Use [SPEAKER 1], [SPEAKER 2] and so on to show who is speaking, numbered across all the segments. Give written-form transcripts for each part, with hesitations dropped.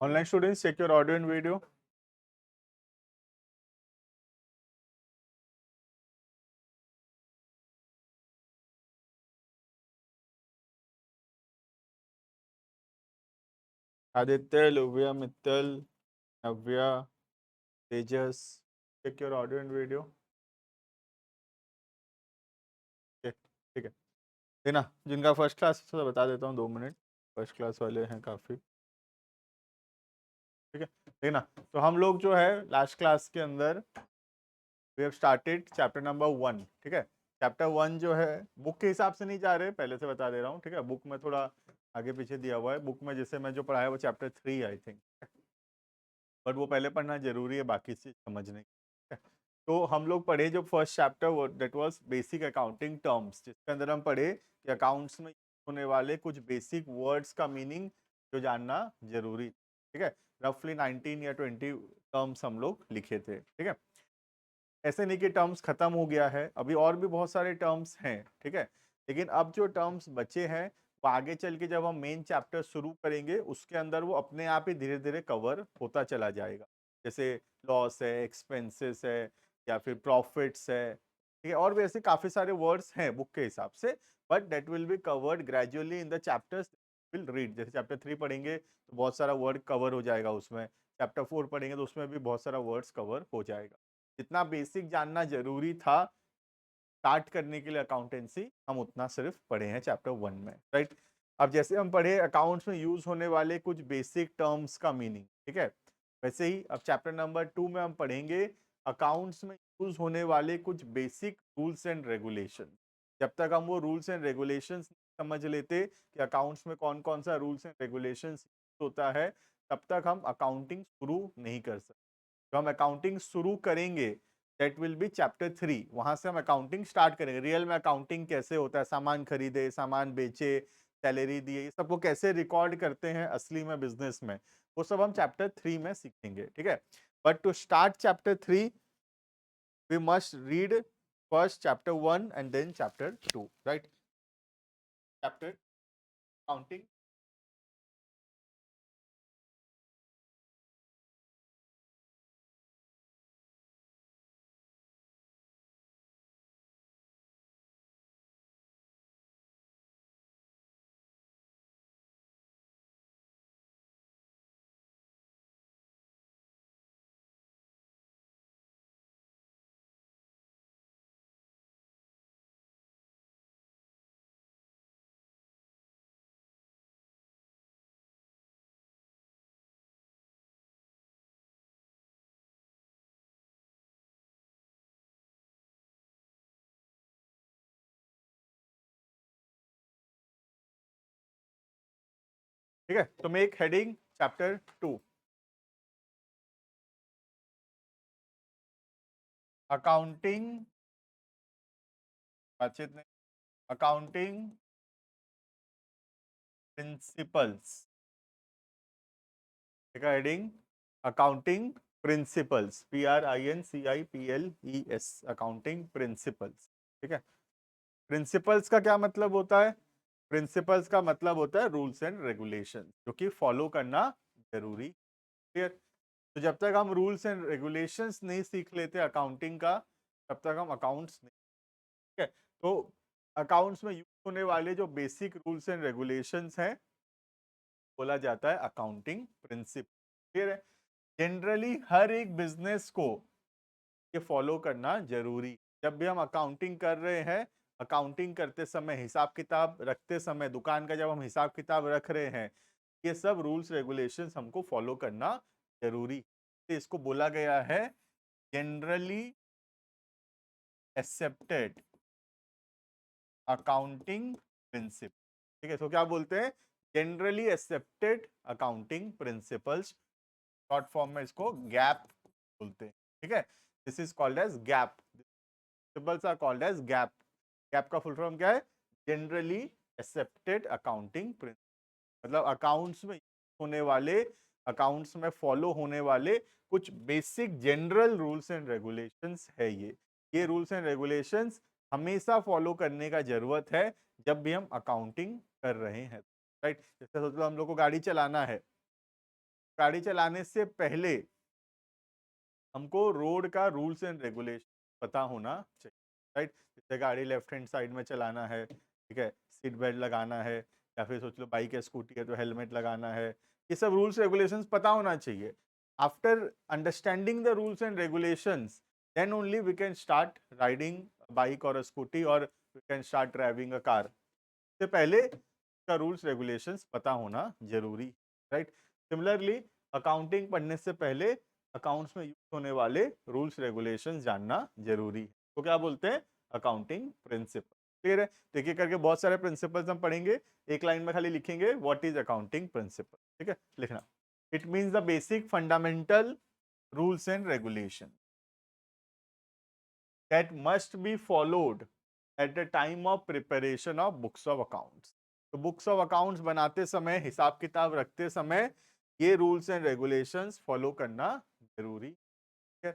[SPEAKER 1] Online students, check your audio and video. Aditya, Luvia, Mittal, Navya, Tejas, check your audio and video. Okay, ठीक है। देखना जिनका first class से बता देता हूँ 2 मिनट। फर्स्ट क्लास वाले हैं काफ़ी। ठीक है, देखना तो हम लोग जो है लास्ट क्लास के अंदर we have started chapter number 1। ठीक है, चैप्टर 1 जो है बुक के हिसाब से नहीं जा रहे, पहले से बता दे रहा हूँ। ठीक है, बुक में थोड़ा आगे पीछे दिया हुआ है। बुक में जैसे मैं जो पढ़ाया वो चैप्टर 3 आई थिंक, बट वो पहले पढ़ना जरूरी है बाकी चीज समझने की। तो हम लोग पढ़े जो first chapter that was basic accounting terms, जिसके अंदर हम पढ़े कि अकाउंट्स में होने वाले कुछ बेसिक वर्ड्स का मीनिंग जो जानना जरूरी। ठीक है, रफली 19 या 20 टर्म्स हम लोग लिखे थे। ठीक है, ऐसे नहीं कि टर्म्स खत्म हो गया है, अभी और भी बहुत सारे टर्म्स हैं। ठीक है, लेकिन अब जो टर्म्स बचे हैं वो आगे चल के जब हम मेन चैप्टर शुरू करेंगे उसके अंदर वो अपने आप ही धीरे धीरे कवर होता चला जाएगा। जैसे लॉस है, एक्सपेंसेस है, या फिर प्रॉफिट्स है। ठीक है, और भी ऐसे काफी सारे वर्ड्स हैं बुक के हिसाब से, but that will be covered gradually in the chapters will read. जैसे चैप्टर 3 पढ़ेंगे तो बहुत सारा वर्ड कवर हो जाएगा उसमें, चैप्टर 4 पढ़ेंगे तो उसमें भी बहुत सारा वर्ड्स कवर हो जाएगा। जितना बेसिक जानना जरूरी था स्टार्ट करने के लिए अकाउंटेंसी, हम उतना सिर्फ पढ़े हैं चैप्टर 1 में। राइट, अब जैसे हम पढ़े अकाउंट्स में यूज होने वाले कुछ बेसिक टर्म्स का मीनिंग। ठीक है, वैसे ही अब चैप्टर नंबर 2 में हम पढ़ेंगे अकाउंट्स में यूज होने वाले कुछ बेसिक रूल्स एंड रेगुलेशन। जब तक हम वो रूल्स एंड रेगुलेशंस समझ लेते कि अकाउंट्स में कौन कौन सा रूल्स एंड रेगुलेशंस होता है, तब तक हम अकाउंटिंग शुरू नहीं कर सकते। तो हम अकाउंटिंग शुरू करेंगे दैट विल बी चैप्टर 3। वहां से हम अकाउंटिंग स्टार्ट करेंगे, रियल में अकाउंटिंग कैसे होता है, सामान खरीदे, सामान बेचे, सैलरी दिए, ये सबको कैसे रिकॉर्ड करते हैं असली में बिजनेस में, वो सब हम चैप्टर 3 में सीखेंगे। ठीक है, but to start chapter 3 we must read first chapter 1 and then chapter 2। Right, chapter accounting. ठीक है, तो मेक हेडिंग चैप्टर 2 अकाउंटिंग, बातचीत नहीं, accounting principles. Heading accounting principles, PRINCIPLES, accounting principles. ठीक है, प्रिंसिपल्स का क्या मतलब होता है? प्रिंसिपल्स का मतलब होता है रूल्स एंड रेगुलेशन जो कि फॉलो करना जरूरी। क्लियर? तो जब तक हम रूल्स एंड रेगुलेशंस नहीं सीख लेते अकाउंटिंग का, तब तक हम अकाउंट्स नहीं। ठीक है, तो अकाउंट्स में यूज होने वाले जो बेसिक रूल्स एंड रेगुलेशंस हैं बोला जाता है अकाउंटिंग प्रिंसिपल। क्लियर है? जनरली हर एक बिजनेस को ये फॉलो करना जरूरी। जब भी हम अकाउंटिंग कर रहे हैं, अकाउंटिंग करते समय, हिसाब किताब रखते समय, दुकान का जब हम हिसाब किताब रख रहे हैं, ये सब रूल्स रेगुलेशंस हमको फॉलो करना जरूरी। तो इसको बोला गया है जनरली एक्सेप्टेड अकाउंटिंग प्रिंसिपल। ठीक है, तो क्या बोलते हैं? Generally accepted accounting principles. Short form में इसको गैप बोलते हैं। ठीक है, this is called as GAAP, principles are called as GAAP. GAAP का फुल फॉर्म क्या है? Generally accepted accounting principle. मतलब अकाउंट्स में होने वाले, अकाउंट्स में फॉलो होने वाले कुछ basic general rules and regulations है ये रूल्स एंड रेगुलेशंस हमेशा फॉलो करने का जरूरत है जब भी हम अकाउंटिंग कर रहे हैं। राइट, जैसे सोच लो हम लोग को गाड़ी चलाना है, गाड़ी चलाने से पहले हमको रोड का रूल्स एंड रेगुलेशन पता होना चाहिए, राइट। जैसे गाड़ी लेफ्ट हैंड साइड में चलाना है, ठीक है, सीट बेल्ट लगाना है, या फिर सोच लो बाइक या स्कूटी है तो हेलमेट लगाना है, ये सब रूल्स रेगुलेशंस पता होना चाहिए। After understanding the rules and regulations, then only we can start riding bike और स्कूटी, और we can start driving a car. से पहले का रूल्स रेगुलेशंस पता होना जरूरी, राइट। सिमिलरली अकाउंटिंग पढ़ने से पहले अकाउंट्स में यूज होने वाले रूल्स रेगुलेशंस जानना जरूरी है। तो क्या बोलते हैं? Accounting principle. क्लियर है? तो एक करके बहुत सारे प्रिंसिपल्स हम पढ़ेंगे, एक लाइन में खाली लिखेंगे व्हाट इज अकाउंटिंग प्रिंसिपल, ठीक है, लिखना। It means the basic fundamental rules and regulation that must be followed at the time of preparation of books of accounts। तो बुक्स ऑफ अकाउंट्स बनाते समय, हिसाब किताब रखते समय ये रूल्स एंड रेगुलेशंस फॉलो करना जरूरी है।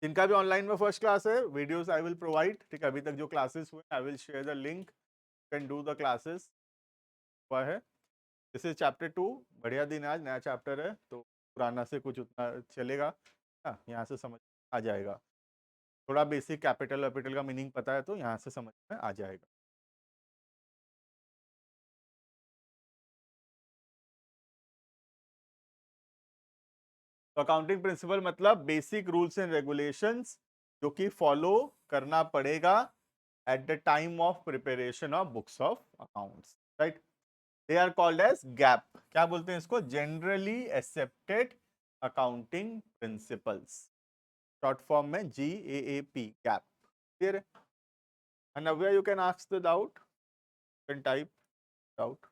[SPEAKER 1] जिनका भी ऑनलाइन में फर्स्ट क्लास है, वीडियोस आई विल प्रोवाइड, ठीक है, अभी तक जो क्लासेस हुए I will share the link, can do the classes हुआ है। दिस इज चैप्टर 2, बढ़िया दिन आज, नया चैप्टर है तो पुराना से कुछ उतना चलेगा, यहाँ से समझ आ जाएगा। थोड़ा बेसिक कैपिटल वैपिटल का मीनिंग पता है तो यहाँ से समझ में आ जाएगा। तो अकाउंटिंग प्रिंसिपल मतलब बेसिक रूल्स एंड रेगुलेशंस जो कि फॉलो करना पड़ेगा at the time of preparation of books of accounts, right. They are called as GAAP. क्या बोलते हैं इसको? Generally accepted accounting principles, short form में GAAP, गैप। क्लियर है? Navya, you can ask the doubt, can type doubt.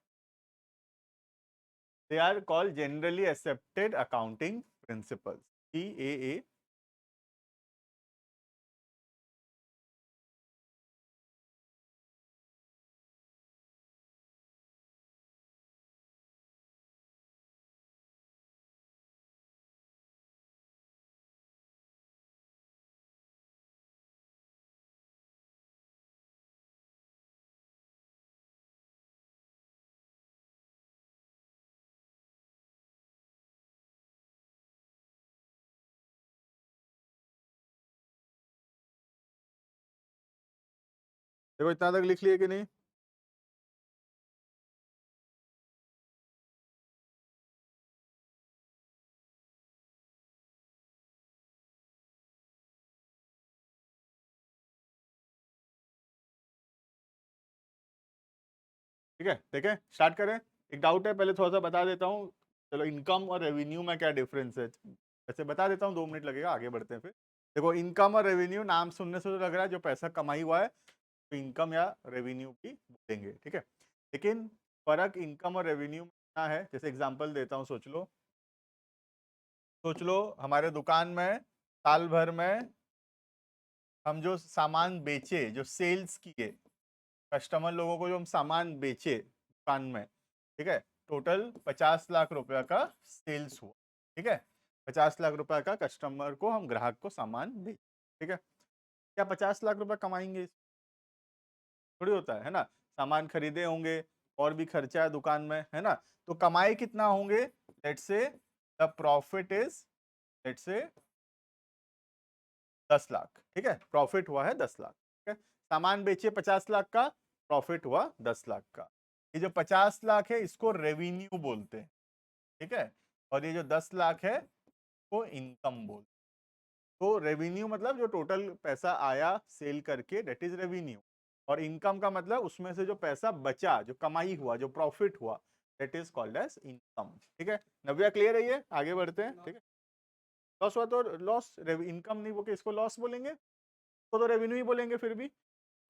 [SPEAKER 1] They are called generally accepted accounting principles, GAA। देखो इतना तक लिख लिए कि नहीं? ठीक है, देखें, स्टार्ट करें। एक डाउट है, पहले थोड़ा सा बता देता हूँ। चलो, इनकम और रेवेन्यू में क्या डिफरेंस है वैसे बता देता हूँ, 2 मिनट लगेगा, आगे बढ़ते हैं फिर। देखो, इनकम और रेवेन्यू नाम सुनने से तो लग रहा है जो पैसा कमाई हुआ है तो इनकम या रेवेन्यू भी बोलेंगे, ठीक है। लेकिन फर्क इनकम और रेवेन्यू में क्या है? जैसे एग्जांपल देता हूँ, सोच लो हमारे दुकान में साल भर में हम जो सामान बेचे, जो सेल्स किए, कस्टमर लोगों को जो हम सामान बेचे दुकान में, ठीक है, टोटल 50 लाख रुपया का सेल्स हुआ, ठीक है। 50 लाख रुपया का कस्टमर को, हम ग्राहक को सामान बेचे, ठीक है। क्या 50 लाख रुपया कमाएंगे? थोड़ी होता है ना। सामान खरीदे होंगे, और भी खर्चा है दुकान में, है ना। तो कमाए कितना होंगे? Let's say the profit is, let's say 10 lakh, ठीक है, प्रॉफिट हुआ है 10 लाख, ठीक है। सामान बेचे 50 लाख का, प्रॉफिट हुआ 10 लाख का। ये जो 50 लाख है इसको रेवेन्यू बोलते हैं, ठीक है। और ये जो 10 लाख है वो इनकम बोलते हैं। तो रेवेन्यू मतलब जो टोटल पैसा आया सेल करके, डेट इज रेवेन्यू। और इनकम का मतलब उसमें से जो पैसा बचा, जो कमाई हुआ, जो प्रॉफिट हुआ, that is called as income, ठीक है। नव्या, क्लियर है ये? आगे बढ़ते हैं, ठीक है। लॉस हुआ तो लॉस, इनकम नहीं बोल के इसको लॉस बोलेंगे, तो रेवेन्यू ही बोलेंगे फिर भी।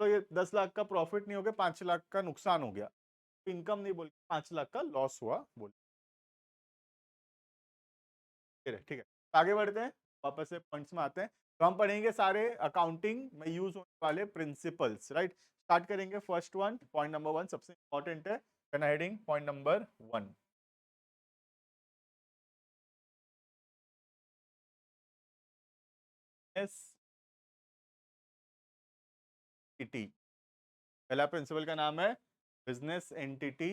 [SPEAKER 1] तो ये 10 लाख का प्रॉफिट नहीं हो गया, 5 लाख का नुकसान हो गया, तो इनकम नहीं बोल, 5 लाख का लॉस हुआ बोल, ठीक है। तो आगे बढ़ते हैं, वापस से पॉइंट्स में आते हैं। तो हम पढ़ेंगे सारे अकाउंटिंग में यूज होने वाले प्रिंसिपल्स, राइट। स्टार्ट करेंगे फर्स्ट वन, पॉइंट नंबर 1 सबसे इंपॉर्टेंट है, heading point number 1। S T, पहला प्रिंसिपल का नाम है बिजनेस एंटिटी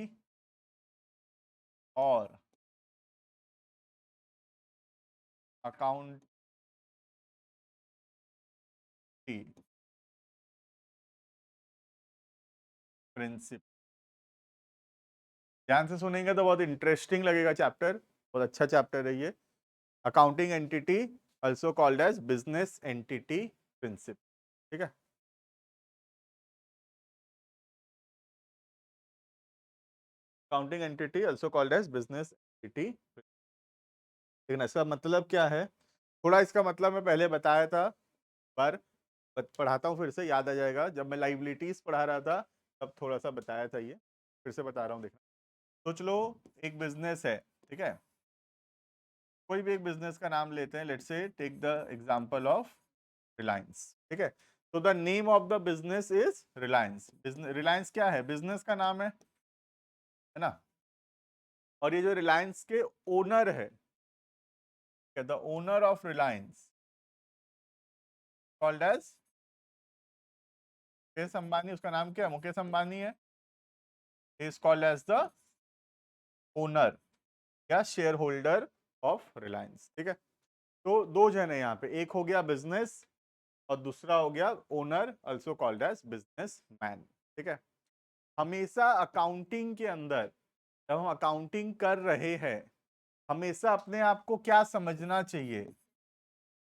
[SPEAKER 1] और अकाउंट प्रिंसिपल। ध्यान से सुनेंगे तो बहुत इंटरेस्टिंग लगेगा चैप्टर, बहुत अच्छा चैप्टर है ये। Accounting entity also called as business entity principle, ठीक है। Accounting entity also called as business entity, लेकिन इसका मतलब क्या है, थोड़ा इसका मतलब मैं पहले बताया था, पर पढ़ाता हूँ फिर से, याद आ जाएगा। जब मैं लाइबिलिटीज पढ़ा रहा था तब थोड़ा सा बताया था, ये फिर से बता रहा हूँ, देखना। सोच लो एक बिजनेस है, ठीक है, कोई भी एक बिजनेस का नाम लेते हैं, let's say take the example of Reliance, ठीक है। तो the name of the business is Reliance. Reliance क्या है, बिजनेस का नाम है ना। और ये जो रिलायंस के ओनर है, the owner of Reliance called as Mukesh Ambani. उसका नाम क्या है, मुकेश अंबानी है। Is called as the owner या शेयर होल्डर ऑफ रिलायंस, ठीक है। तो दो जन है यहाँ पे, एक हो गया बिजनेस और दूसरा हो गया owner, also called as businessman, ठीक है। हमेशा अकाउंटिंग के अंदर जब हम अकाउंटिंग कर रहे हैं, हमेशा अपने आप को क्या समझना चाहिए,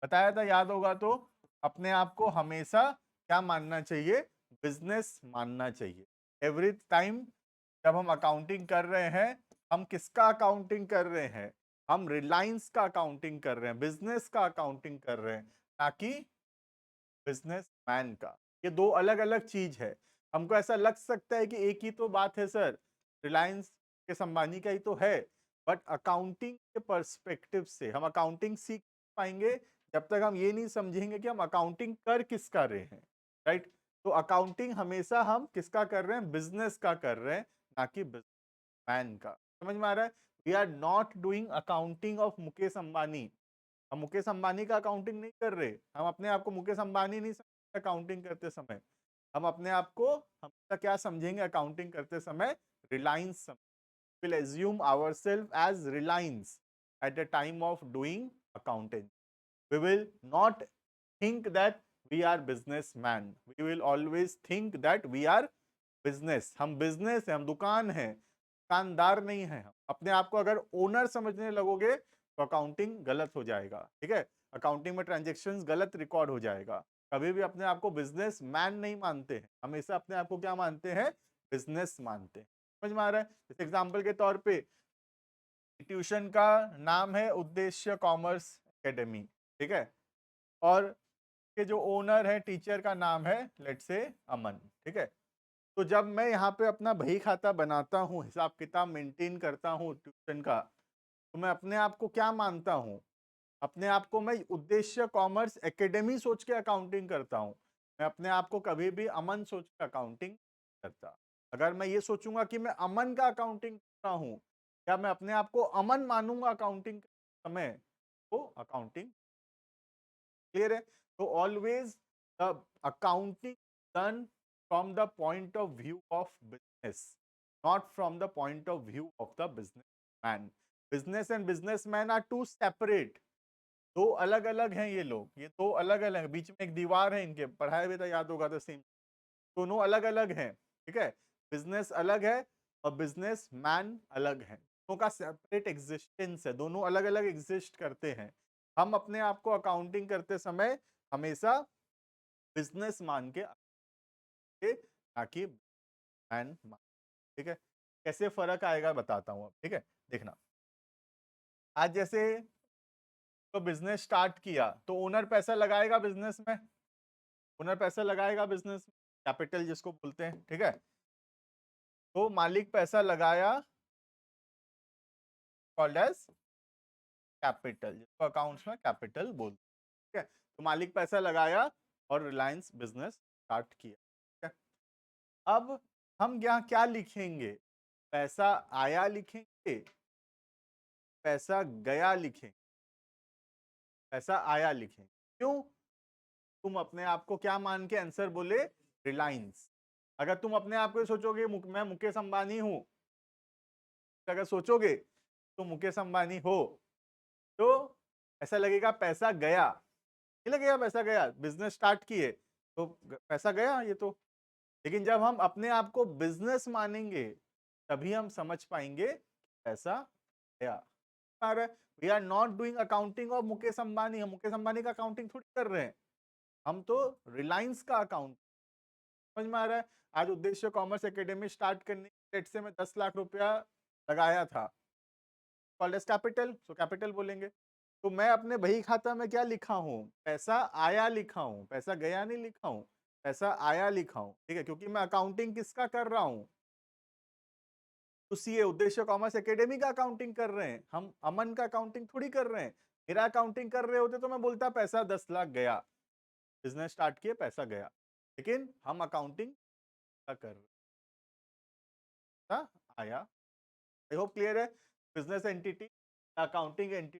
[SPEAKER 1] बताया था याद होगा तो। अपने आप को हमेशा क्या मानना चाहिए, बिजनेस मानना चाहिए। एवरी टाइम जब हम अकाउंटिंग कर रहे हैं, हम किसका अकाउंटिंग कर रहे हैं, हम रिलायंस का अकाउंटिंग कर रहे हैं, बिजनेस का अकाउंटिंग कर रहे हैं, ना कि बिजनेस मैन का। ये दो अलग अलग चीज है। हमको ऐसा लग सकता है कि एक ही तो बात है सर, रिलायंस के अंबानी का ही तो है, बट अकाउंटिंग के पर्सपेक्टिव से हम अकाउंटिंग सीख पाएंगे जब तक हम ये नहीं समझेंगे कि हम अकाउंटिंग कर किसका रहे हैं, राइट। तो अकाउंटिंग हमेशा हम किसका कर रहे हैं, बिजनेस का कर रहे हैं, ना कि मैन का। समझ में आ रहा है। We are not doing accounting of Mukesh Ambani. हम मुकेश अंबानी का अकाउंटिंग नहीं कर रहे, हम अपने आप को मुकेश अंबानी नहीं समझते अकाउंटिंग करते समय। हम अपने आप को हमेशा क्या समझेंगे अकाउंटिंग करते समय, Reliance. Will assume ourselves as Reliance at the time of doing accounting. We will not think that we are businessman, we will always think that we are business। हम बिजनेस है, हम दुकान है, दुकानदार नहीं है। हम अपने आप को अगर ओनर समझने लगोगे तो अकाउंटिंग गलत हो जाएगा, ठीक है। अकाउंटिंग में ट्रांजेक्शन्स गलत रिकॉर्ड हो जाएगा। कभी भी अपने आप को बिजनेस मैन नहीं मानते हैं, हमेशा अपने आप को क्या मानते हैं, बिजनेस मानते हैं। समझ में आ रहा है। जैसे एग्जाम्पल के तौर पे ट्यूशन का नाम है उद्देश्य कॉमर्स एकेडमी, ठीक है, और के जो ओनर है टीचर का नाम है लेट्स से अमन, ठीक है। तो जब मैं यहाँ पे अपना बही खाता बनाता हूँ, हिसाब किताब मेंटेन करता हूँ ट्यूशन का, तो मैं अपने आप को क्या मानता हूँ, अपने आप को मैं उद्देश्य कॉमर्स एकेडमी सोच के अकाउंटिंग करता हूँ। मैं अपने आप को कभी भी अमन सोच के अकाउंटिंग करता। अगर मैं ये सोचूंगा कि मैं अमन का अकाउंटिंग करता हूँ, या मैं अपने आप को अमन मानूंगा अकाउंटिंग समय, तो अकाउंटिंग क्लियर है। तो always the accounting done from the point of view of business, not from the point of view of the businessman. Businessman and businessman are two separate, दो अलग अलग हैं ये लोग, ये दो अलग अलग, बीच में एक दीवार है इनके, पढ़ाया भी था याद होगा तो सेम। दोनों अलग अलग हैं, ठीक है। बिजनेस अलग है और बिजनेस मैन अलग है, दोनों का सेपरेट एग्जिस्टेंस है, दोनों अलग अलग एग्जिस्ट करते हैं। हम अपने आप को अकाउंटिंग करते समय हमेशा बिजनेस मान के ताकि मैन मान, ठीक है। कैसे फर्क आएगा बताता हूं अब, ठीक है। देखना, आज जैसे तो बिजनेस स्टार्ट किया तो ओनर पैसा लगाएगा बिजनेस में, ओनर पैसा लगाएगा बिजनेस में, कैपिटल जिसको बोलते हैं, ठीक है। तो मालिक पैसा लगाया, कॉल्ड एज कैपिटल, जिसको अकाउंट्स में कैपिटल बोलते हैं, ठीक है। तो मालिक पैसा लगाया और रिलायंस बिजनेस स्टार्ट किया, ठीक है। अब हम यहाँ क्या लिखेंगे, पैसा आया लिखेंगे, पैसा गया लिखेंगे, पैसा आया लिखेंगे। क्यों, तुम अपने आप को क्या मान के आंसर बोले, रिलायंस। अगर तुम अपने आप को सोचोगे मैं मुकेश अंबानी हूं, अगर सोचोगे तो मुकेश अंबानी हो, तो ऐसा लगेगा पैसा गया, नहीं लगेगा पैसा गया, बिजनेस स्टार्ट किए तो पैसा गया ये तो। लेकिन जब हम अपने आप को बिजनेस मानेंगे तभी हम समझ पाएंगे पैसा गया। We are not doing accounting of Mukesh Ambani, हम मुकेश अंबानी का अकाउंटिंग थोड़ी कर रहे हैं, हम तो रिलायंस का अकाउंट। समझ में आ रहा है? आज उद्देश्य कॉमर्स एकेडमी स्टार्ट करने के लेट से मैं 10 लाख रुपया लगाया था, called as capital, so capital बोलेंगे। तो मैं अपने बही खाता में क्या लिखा हूं, पैसा आया लिखा हूं, पैसा गया नहीं लिखा हूं, पैसा आया लिखा हूं, ठीक है, क्योंकि मैं अकाउंटिंग किसका कर रहा हूं, तो सीए उद्देश्य कॉमर्स एकेडमी का अकाउंटिंग कर रहे हैं, हम अमन का अकाउंटिंग थोड़ी कर रहे हैं। मेरा अकाउंटिंग कर रहे होते तो मैं बोलता पैसा 10 लाख गया, बिजनेस स्टार्ट किए पैसा गया, लेकिन हम अकाउंटिंग का कर रहे हैं, आया। आई होप क्लियर है। बिजनेस एंटिटी, अकाउंटिंग एंटिटी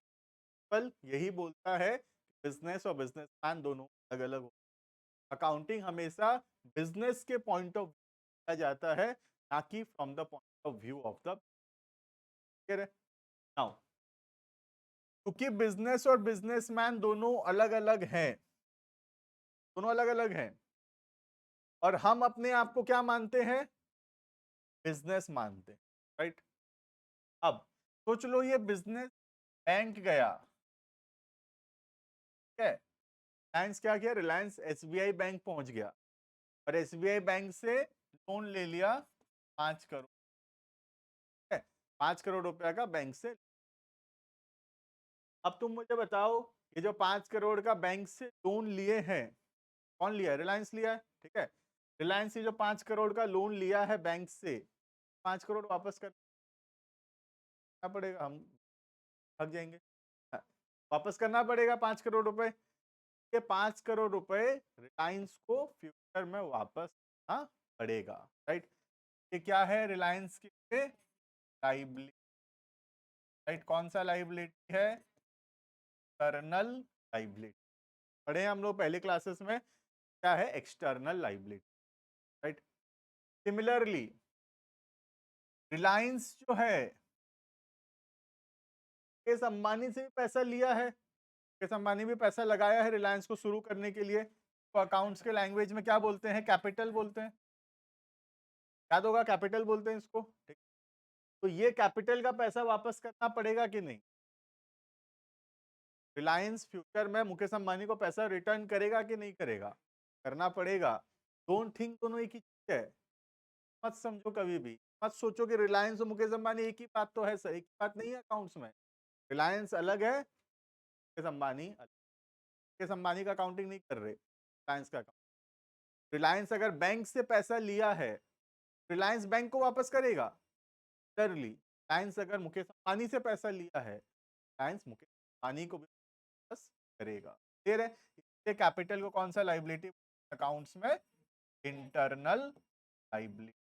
[SPEAKER 1] यही बोलता है बिजनेस और बिजनेसमैन दोनों अलग अलग हो। अकाउंटिंग हमेशा बिजनेस के पॉइंट ऑफ व्यू जाता है, ना कि from the point of view of the, clear है नाउ। क्योंकि बिजनेस और बिजनेसमैन दोनों अलग अलग हैं, दोनों अलग अलग हैं, और हम अपने आप को क्या मानते हैं, बिजनेस मानते हैं, राइट। अब सोच लो ये बिजनेस बैंक गया, ठीक है, रिलायंस क्या किया, रिलायंस एसबीआई बैंक पहुंच गया और एसबीआई बैंक से लोन ले लिया 5 करोड़, ठीक है, 5 करोड़ रुपया का बैंक से। अब तुम मुझे बताओ, ये जो 5 करोड़ का बैंक से लोन लिए हैं, कौन लिया है, रिलायंस लिया है, ठीक है। रिलायंस से जो 5 करोड़ का लोन लिया है बैंक से, 5 करोड़ वापस करना पड़ेगा, हम थक जाएंगे। हाँ, वापस करना पड़ेगा 5 करोड़ रुपए। ये 5 करोड़ रुपए रिलायंस को फ्यूचर में वापस करना पड़ेगा, राइट। ये क्या है, रिलायंस की लाइबिलिटी, राइट। कौन सा लाइबिलिटी है, एक्सटर्नल लाइबिलिटी। पढ़े हैं हम लोग पहले क्लासेस में, क्या है external liability, right. Similarly Reliance जो है, मुकेश अंबानी से भी पैसा लिया है, मुकेश अंबानी भी पैसा लगाया है रिलायंस को शुरू करने के लिए, तो अकाउंट्स के लैंग्वेज में क्या बोलते हैं, कैपिटल बोलते हैं, याद होगा कैपिटल बोलते हैं इसको, ठीक। तो ये कैपिटल का पैसा वापस करना पड़ेगा कि नहीं, रिलायंस फ्यूचर में मुकेश अंबानी को पैसा रिटर्न करेगा कि नहीं करेगा, करना पड़ेगा। डोंट थिंक दोनों एक ही चीज है, मत समझो कभी भी, मत सोचो कि रिलायंस और मुकेश अंबानी एक ही बात तो है, सर एक ही बात नहीं है अकाउंट्स में। रिलायंस अलग है, मुकेश अंबानी अलग। मुकेश अंबानी का अकाउंटिंग नहीं कर रहे, रिलायंस का अकाउंट। रिलायंस अगर बैंक से पैसा लिया है, रिलायंस बैंक को वापस करेगा, क्लियरली। रिलायंस अगर मुकेश अंबानी से पैसा लिया है, रिलायंस मुकेश अंबानी को भी वापस करेगा, क्लियर है। इसलिए कैपिटल को कौन सा लाइबिलिटी अकाउंट्स में, इंटरनल लाइबिलिटी।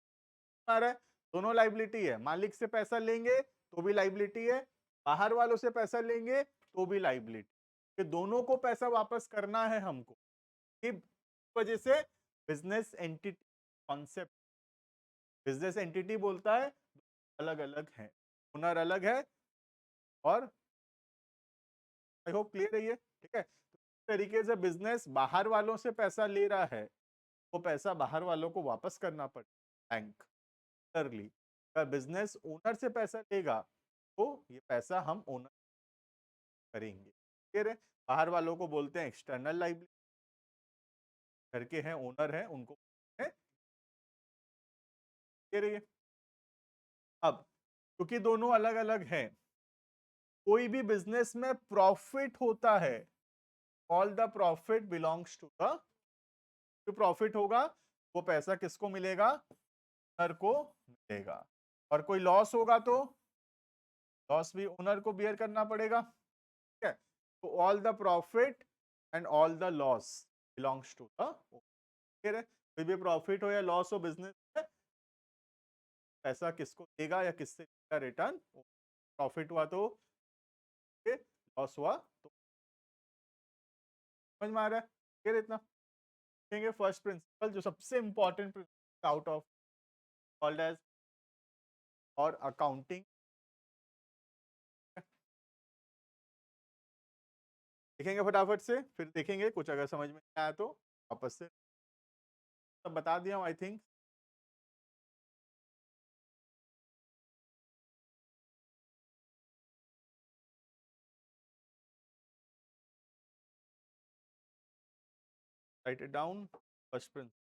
[SPEAKER 1] है, दोनों लाइबिलिटी है, मालिक से पैसा लेंगे तो भी लाइबिलिटी है, बाहर वालों से पैसा लेंगे तो भी लाइबिलिटी, ये दोनों को पैसा वापस करना है हमको, कि वजह से business entity concept, business entity बोलता है अलग अलग है, ओनर अलग है, और आई होप क्लियर है ये, ठीक है। तो इस तरीके से बिजनेस बाहर वालों से पैसा ले रहा है, वो पैसा बाहर वालों को वापस करना पड़ेगा बैंक, क्लियरली। अगर बिजनेस ओनर से पैसा लेगा तो ये पैसा हम ओनर करेंगे, क्लियर है। बाहर वालों को बोलते हैं एक्सटर्नल लाइबिलिटी, घर के हैं ओनर हैं उनको है, क्लियर है ये। अब क्योंकि दोनों अलग अलग हैं, कोई भी बिजनेस में प्रॉफिट होता है, all the profit belongs to the, जो प्रॉफिट होगा वो पैसा किसको मिलेगा, ओनर को मिलेगा, और कोई लॉस होगा तो लॉस भी ओनर को बियर करना पड़ेगा, ठीक है। तो all the profit and all the loss belongs to the, clear है। कोई भी प्रॉफिट हो या लॉस हो बिजनेस में, पैसा किसको देगा या किससे लेगा रिटर्न, प्रॉफिट हुआ तो, लॉस हुआ तो, समझ में आ रहा है, क्लियर इतना। देखेंगे फर्स्ट प्रिंसिपल जो सबसे important principle out of called as और अकाउंटिंग, देखेंगे फटाफट से, फिर देखेंगे कुछ अगर समझ में नहीं आया तो वापस से। सब बता दिया हूँ I think. Right it down. First principle.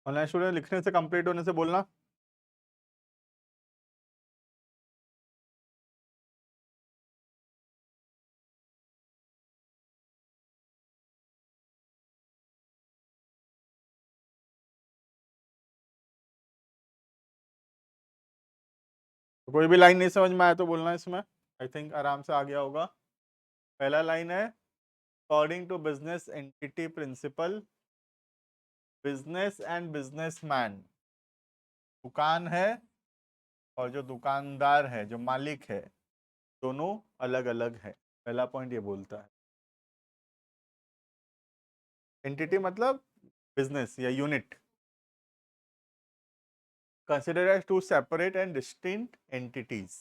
[SPEAKER 1] Online student लिखने से कंप्लीट होने से बोलना। तो कोई भी लाइन नहीं समझ में आया तो बोलना इसमें, आई थिंक आराम से आ गया होगा। पहला लाइन है according to business entity principle, business and businessman, दुकान है और जो दुकानदार है, जो मालिक है, दोनों अलग अलग है। पहला पॉइंट ये बोलता है। एंटिटी मतलब बिजनेस या unit. Consider as two separate and distinct entities.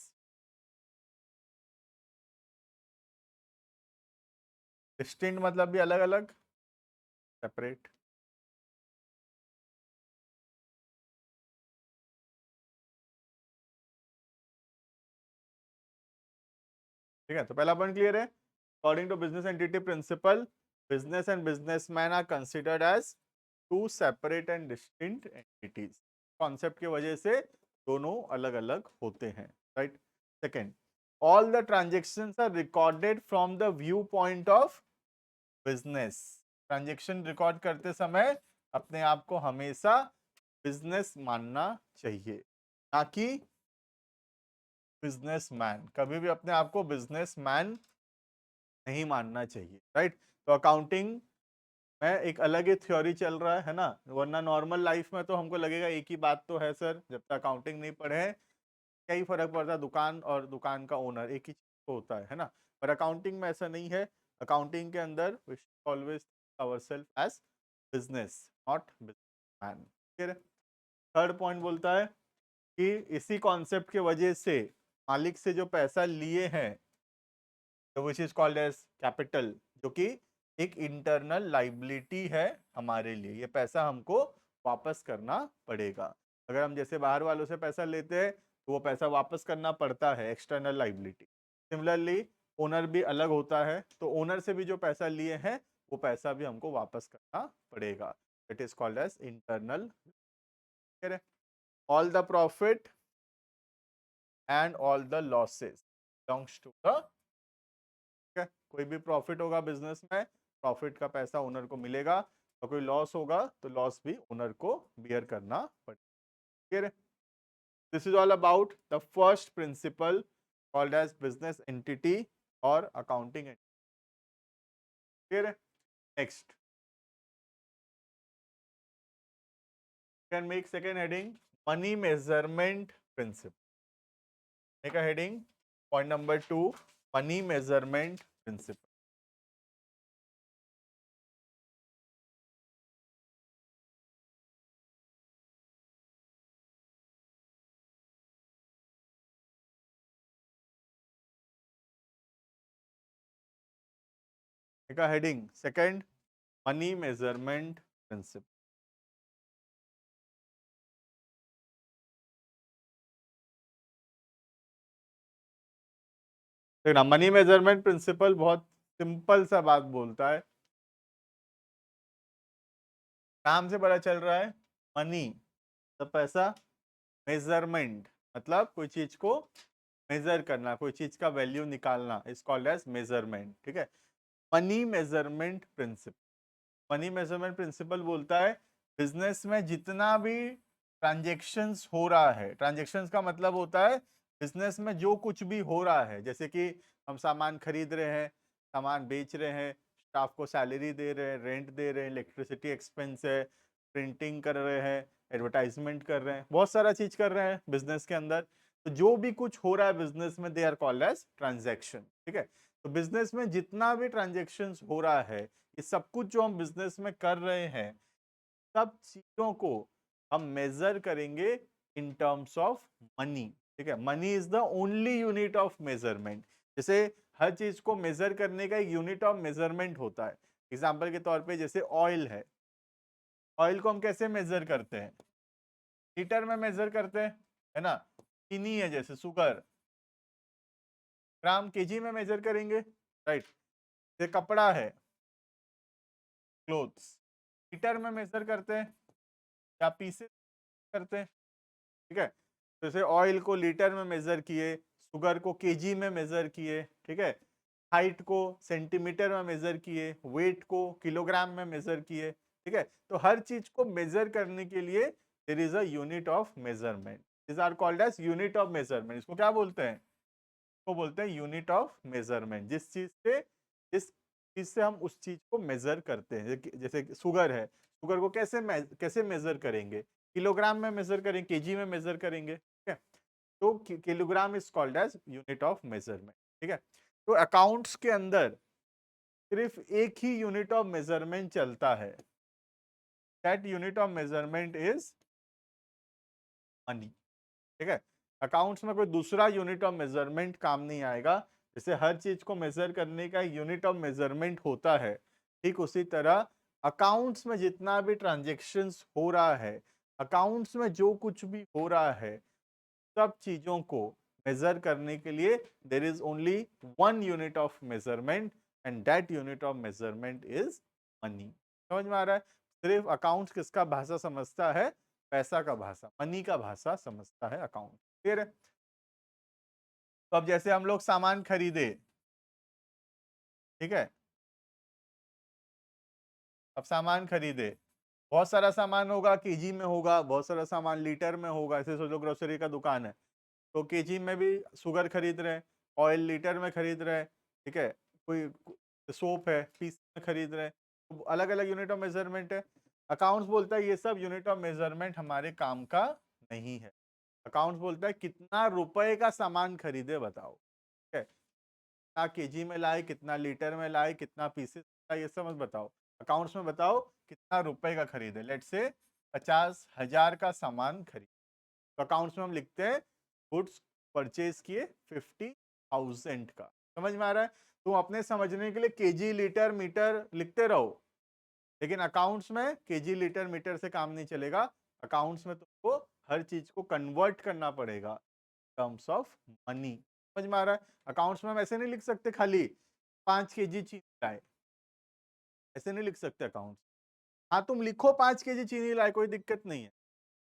[SPEAKER 1] Distinct मतलब भी अलग अलग, सेपरेट। ठीक है, तो पहला पॉइंट क्लियर है। According to business entity principle, business and businessman are considered as two separate and distinct entities. Concept की वजह से दोनों अलग अलग होते हैं, right. Second, all the transactions are recorded from the view point of business. Transaction record करते समय अपने आप को हमेशा बिजनेस मानना चाहिए, ना कि बिजनेसमैन। कभी भी अपने आप को बिजनेसमैन नहीं मानना चाहिए, राइट। तो अकाउंटिंग में एक अलग ही थ्योरी चल रहा है ना, वरना नॉर्मल लाइफ में तो हमको लगेगा एक ही बात तो है सर, जब तक अकाउंटिंग नहीं पढ़े हैं क्या ही फर्क पड़ता है, दुकान और दुकान का ओनर एक ही चीज तो होता है ना। पर अकाउंटिंग में ऐसा नहीं है। अकाउंटिंग के अंदर we should always ourselves as business, not businessman. ठीक है। थर्ड पॉइंट बोलता है कि इसी कॉन्सेप्ट के वजह से मालिक से जो पैसा लिए हैं, तो which is called as capital, जो कि एक इंटरनल लाइबिलिटी है हमारे लिए। ये पैसा हमको वापस करना पड़ेगा। अगर हम जैसे बाहर वालों से पैसा लेते हैं तो वो पैसा वापस करना पड़ता है, एक्सटर्नल लाइबिलिटी। सिमिलरली ओनर भी अलग होता है, तो ओनर से भी जो पैसा लिए हैं वो पैसा भी हमको वापस करना पड़ेगा। It is called as internal. All the profit and all the losses belongs to the. है, कोई भी प्रॉफिट होगा बिजनेस में, प्रॉफिट का पैसा ओनर को मिलेगा, और कोई लॉस होगा तो लॉस भी ओनर को बियर करना पड़ेगा। This is all about the first principle called as business entity और accounting. Next, can make second heading money measurement principle. make a heading point number 2 money measurement principle। make a heading second money measurement principle। देखना money measurement principal बहुत simple सा बात बोलता है, नाम से पता चल रहा है मनी तो पैसा, मेजरमेंट मतलब कोई चीज को मेजर करना, कोई चीज का वैल्यू निकालना, इज कॉल्ड एज मेजरमेंट। ठीक है, money measurement principle. Money measurement principle बोलता है बिजनेस में जितना भी ट्रांजेक्शन्स हो रहा है, ट्रांजेक्शन्स का मतलब होता है बिजनेस में जो कुछ भी हो रहा है, जैसे कि हम सामान खरीद रहे हैं, सामान बेच रहे हैं, स्टाफ को सैलरी दे रहे हैं, रेंट दे रहे हैं, इलेक्ट्रिसिटी एक्सपेंस है, प्रिंटिंग कर रहे हैं, एडवर्टाइजमेंट कर रहे हैं, बहुत सारा चीज कर रहे हैं बिजनेस के अंदर। तो जो भी कुछ हो रहा है बिजनेस में they are called as transaction. ठीक है, तो बिजनेस में जितना भी ट्रांजेक्शन्स हो रहा है, ये सब कुछ जो हम बिजनेस में कर रहे हैं, सब चीजों को हम मेजर करेंगे इन टर्म्स ऑफ मनी। ठीक है, money is the only unit of measurement. जैसे हर चीज को मेजर करने का एक यूनिट ऑफ मेजरमेंट होता है। एग्जाम्पल के तौर पे जैसे ऑयल है, ऑयल को हम कैसे मेजर करते हैं? लीटर में मेजर करते हैं, है ना। चीनी है जैसे शुगर, ग्राम केजी में मेजर करेंगे, राइट। जैसे कपड़ा है, क्लोथ्स, लीटर में मेजर करते हैं या पीसेस करते हैं। ठीक है, जैसे ऑयल को लीटर में मेजर किए, शुगर को केजी में मेजर किए, ठीक है, हाइट को सेंटीमीटर में मेजर किए, वेट को किलोग्राम में मेजर किए। ठीक है, तो हर चीज को मेजर करने के लिए there is a unit of measurement, this are called as unit of measurement. इसको क्या बोलते हैं? इसको बोलते हैं यूनिट ऑफ मेजरमेंट। जिस चीज से हम उस चीज को मेजर करते हैं, जैसे शुगर है, शुगर को कैसे मेजर करेंगे? किलोग्राम में मेजर करेंगे, केजी में मेजर करेंगे। ठीक है, तो kilogram is called as unit of measurement. ठीक है, तो अकाउंट्स के अंदर सिर्फ एक ही यूनिट ऑफ मेजरमेंट चलता है, that unit of measurement is money. ठीक है, अकाउंट्स में कोई दूसरा यूनिट ऑफ मेजरमेंट काम नहीं आएगा। जैसे हर चीज को मेजर करने का यूनिट ऑफ मेजरमेंट होता है, ठीक उसी तरह अकाउंट्स में जितना भी ट्रांजेक्शन्स हो रहा है, अकाउंट्स में जो कुछ भी हो रहा है, सब चीजों को मेजर करने के लिए there is only one unit of measurement, and that unit of measurement is money. समझ में आ रहा है? सिर्फ अकाउंट्स किसका भाषा समझता है? पैसा का भाषा, मनी का भाषा समझता है अकाउंट। क्लियर है? तो अब जैसे हम लोग सामान खरीदे, ठीक है, अब सामान खरीदे, बहुत सारा सामान होगा केजी में होगा, बहुत सारा सामान लीटर में होगा। ऐसे सोचो ग्रोसरी का दुकान है, तो केजी में भी शुगर खरीद रहे हैं, ऑयल लीटर में खरीद रहे हैं, ठीक है, कोई सोप है पीस में खरीद रहे हैं, तो अलग अलग यूनिट ऑफ मेजरमेंट है। अकाउंट्स बोलता है ये सब यूनिट ऑफ मेजरमेंट हमारे काम का नहीं है। अकाउंट्स बोलता है कितना रुपए का सामान खरीदे बताओ, ठीक है, कितना केजी में लाए, कितना लीटर में लाए, कितना पीसेस लाए, ये सब मत बताओ। अकाउंट्स में बताओ कितना रुपए का खरीदे। लेट से 50,000 का सामान खरीद, तो अकाउंट्स में हम लिखते हैं गुड्स परचेज किए 50,000 का। समझ में आ रहा है? तुम अपने समझने के लिए केजी लीटर मीटर लिखते रहो, लेकिन अकाउंट्स में केजी लीटर मीटर से काम नहीं चलेगा। अकाउंट्स में तुमको हर चीज को कन्वर्ट करना पड़ेगा टर्म्स ऑफ मनी। समझ में आ रहा है? अकाउंट्स में हम ऐसे नहीं लिख सकते खाली 5 केजी चीनी लाए, ऐसे नहीं लिख सकते अकाउंट्स। हाँ तुम लिखो 5 केजी चीनी लाए, कोई दिक्कत नहीं है,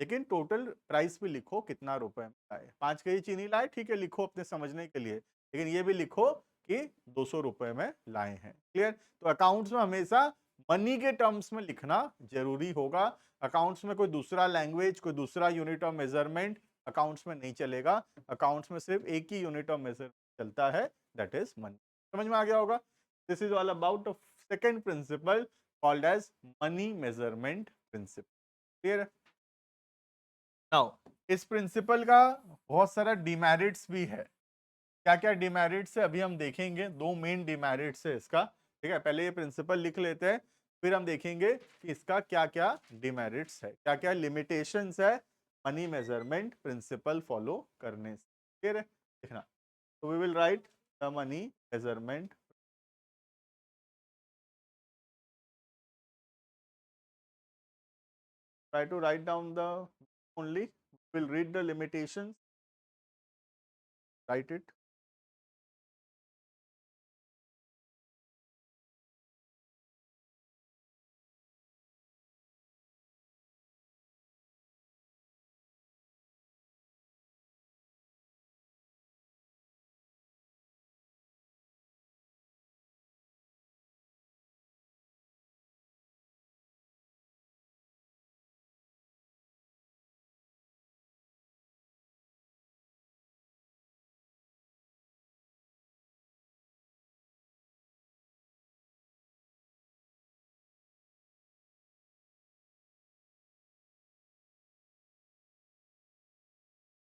[SPEAKER 1] लेकिन टोटल प्राइस भी लिखो कितना रुपए में लाए। 5 केजी चीनी लाए, ठीक है, लिखो अपने समझने के लिए, लेकिन ये भी लिखो कि 200 रुपए में लाए हैं। क्लियर? तो अकाउंट्स में हमेशा मनी के टर्म्स में लिखना जरूरी होगा। अकाउंट्स में कोई दूसरा लैंग्वेज, कोई दूसरा यूनिट ऑफ मेजरमेंट अकाउंट्स में नहीं चलेगा। अकाउंट्स में सिर्फ एक ही यूनिट ऑफ मेजरमेंट चलता है, दैट इज मनी। समझ में आ गया होगा? This is all about second principle called as money measurement principle. Clear? Now इस प्रिंसिपल का बहुत सारा डिमेरिट्स भी है। क्या क्या डिमेरिट्स है अभी हम देखेंगे। दो मेन डिमेरिट्स है इसका, ठीक है। पहले ये प्रिंसिपल लिख लेते हैं, फिर हम देखेंगे कि इसका क्या क्या डिमेरिट्स है, क्या क्या लिमिटेशंस है मनी मेजरमेंट प्रिंसिपल फॉलो करने से। क्लियर है? देखना, तो we will write the money measurement, try to write down the only, we'll read the limitations, write it.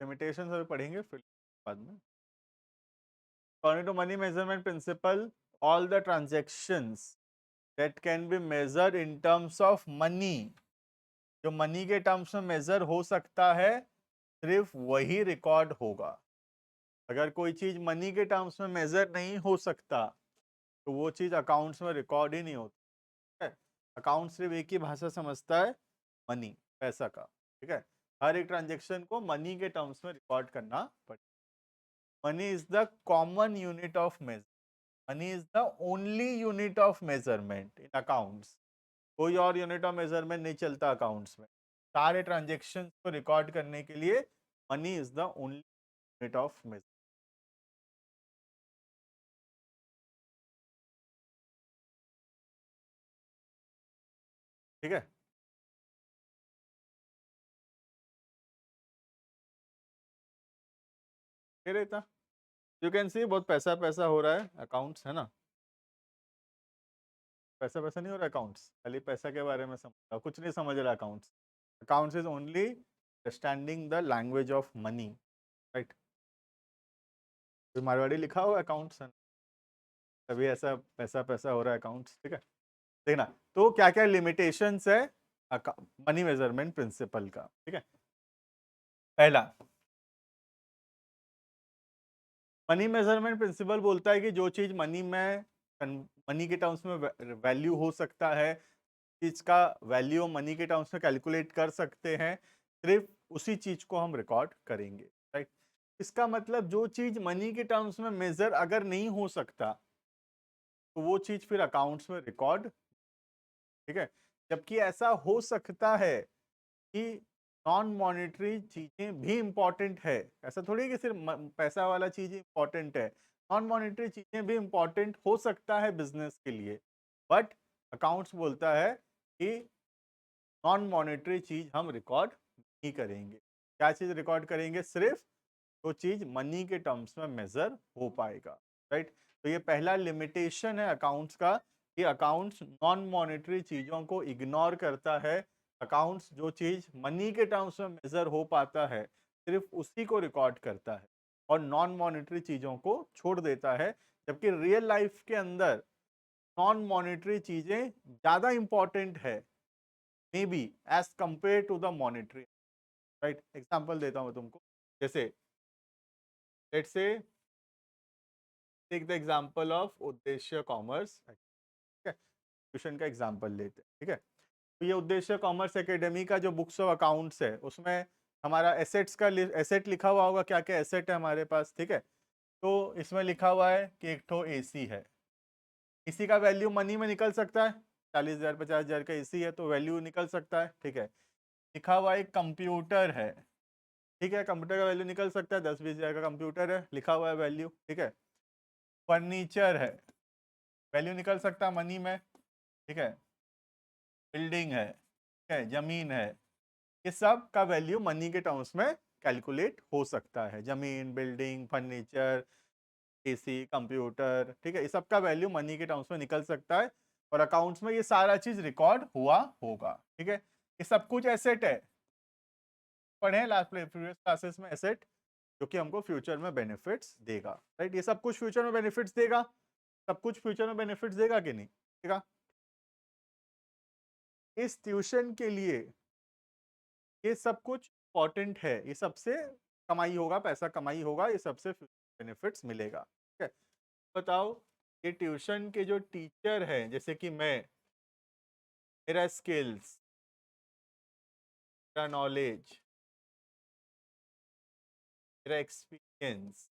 [SPEAKER 1] Limitations अभी पढ़ेंगे फिर बाद में। According to money measurement principle, all the transactions that can be measured in terms of money, जो money के terms में major हो सकता है, सिर्फ वही रिकॉर्ड होगा। अगर कोई चीज मनी के टर्म्स में मेजर नहीं हो सकता तो वो चीज अकाउंट्स में रिकॉर्ड ही नहीं होती है। अकाउंट सिर्फ एक ही भाषा समझता है, मनी, पैसा का, ठीक है। हर एक ट्रांजेक्शन को मनी के टर्म्स में रिकॉर्ड करना पड़ेगा। Money is the common unit of measure, money is the only unit of measurement in accounts. कोई और यूनिट ऑफ मेजरमेंट नहीं चलता अकाउंट्स में। सारे ट्रांजेक्शन को रिकॉर्ड करने के लिए money is the only unit of measure. ठीक है। ये रहता, यू कैन सी बहुत पैसा पैसा हो रहा है अकाउंट्स, है ना। पैसा पैसा नहीं हो रहा अकाउंट्स, खाली पैसा के बारे में समझ, कुछ नहीं समझ रहा accounts. Accounts is only understanding the language of money, right. Marwari लिखा हुआ अकाउंट्स है, तभी ऐसा पैसा पैसा हो रहा है अकाउंट्स, ठीक है। देखना, तो क्या क्या लिमिटेशंस है मनी मेजरमेंट प्रिंसिपल का, ठीक है। पहला, मनी मेजरमेंट प्रिंसिपल बोलता है कि जो चीज मनी में, मनी के टर्म्स में वैल्यू हो सकता है, चीज का वैल्यू मनी के टर्म्स में कैलकुलेट कर सकते हैं, सिर्फ उसी चीज को हम रिकॉर्ड करेंगे, राइट। इसका मतलब जो चीज मनी के टर्म्स में मेजर अगर नहीं हो सकता तो वो चीज फिर अकाउंट्स में रिकॉर्ड, ठीक है। जबकि ऐसा हो सकता है कि नॉन मॉनेटरी चीजें भी इंपॉर्टेंट है, ऐसा थोड़ी है कि सिर्फ पैसा वाला चीज इंपॉर्टेंट है। नॉन मॉनेटरी चीजें भी इंपॉर्टेंट हो सकता है बिजनेस के लिए, बट अकाउंट्स बोलता है कि नॉन मॉनेटरी चीज हम रिकॉर्ड नहीं करेंगे। क्या चीज रिकॉर्ड करेंगे? सिर्फ वो चीज मनी के टर्म्स में मेजर हो पाएगा, राइट। तो ये पहला लिमिटेशन है अकाउंट्स का, कि अकाउंट्स नॉन मॉनेटरी चीजों को इग्नोर करता है। अकाउंट्स जो चीज मनी के टर्म्स में मेजर हो पाता है, सिर्फ उसी को रिकॉर्ड करता है और नॉन मॉनेटरी चीजों को छोड़ देता है। जबकि रियल लाइफ के अंदर नॉन मॉनेटरी चीजें ज्यादा इंपॉर्टेंट है, may be, as compare to the monetary, right. Example देता हूं मैं तुमको, जैसे let's say take the example of Uddeshya commerce, ठीक है। ट्यूशन का एग्जांपल लेते हैं, ठीक है। तो ये उद्देश्य कॉमर्स एकेडमी का जो बुक्स ऑफ अकाउंट्स है, उसमें हमारा एसेट्स का एसेट लिखा हुआ होगा, क्या क्या एसेट है हमारे पास, ठीक है। तो इसमें लिखा हुआ है कि एक ठो एसी है। एसी का वैल्यू मनी में निकल सकता है, 40,000 50,000 का एसी है तो वैल्यू निकल सकता है, ठीक है। लिखा हुआ एक कंप्यूटर है, ठीक है, कंप्यूटर का वैल्यू निकल सकता है, 10-20,000 का कंप्यूटर है, लिखा हुआ है वैल्यू, ठीक है। फर्नीचर है, वैल्यू निकल सकता है मनी में, ठीक है। बिल्डिंग है, ठीक है, जमीन है, ये सब का वैल्यू मनी के टर्म्स में कैलकुलेट हो सकता है। जमीन, बिल्डिंग, फर्नीचर, एसी, कंप्यूटर, ठीक है, ये सब का वैल्यू मनी के टर्म्स में निकल सकता है और अकाउंट्स में ये सारा चीज रिकॉर्ड हुआ होगा, ठीक है। ये सब कुछ एसेट है, पढ़े हैं लास्ट प्रीवियस क्लासेस में एसेट, जो कि हमको फ्यूचर में बेनिफिट्स देगा, राइट। ये सब कुछ फ्यूचर में बेनिफिट्स देगा, सब कुछ फ्यूचर में बेनिफिट्स देगा कि नहीं देगा। इस ट्यूशन के लिए ये सब कुछ इंपॉर्टेंट है, ये सबसे कमाई होगा, पैसा कमाई होगा, ये सबसे बेनिफिट्स मिलेगा, ठीक है। बताओ, ये ट्यूशन के जो टीचर हैं, जैसे कि मैं, मेरा स्किल्स, मेरा नॉलेज, मेरा एक्सपीरियंस,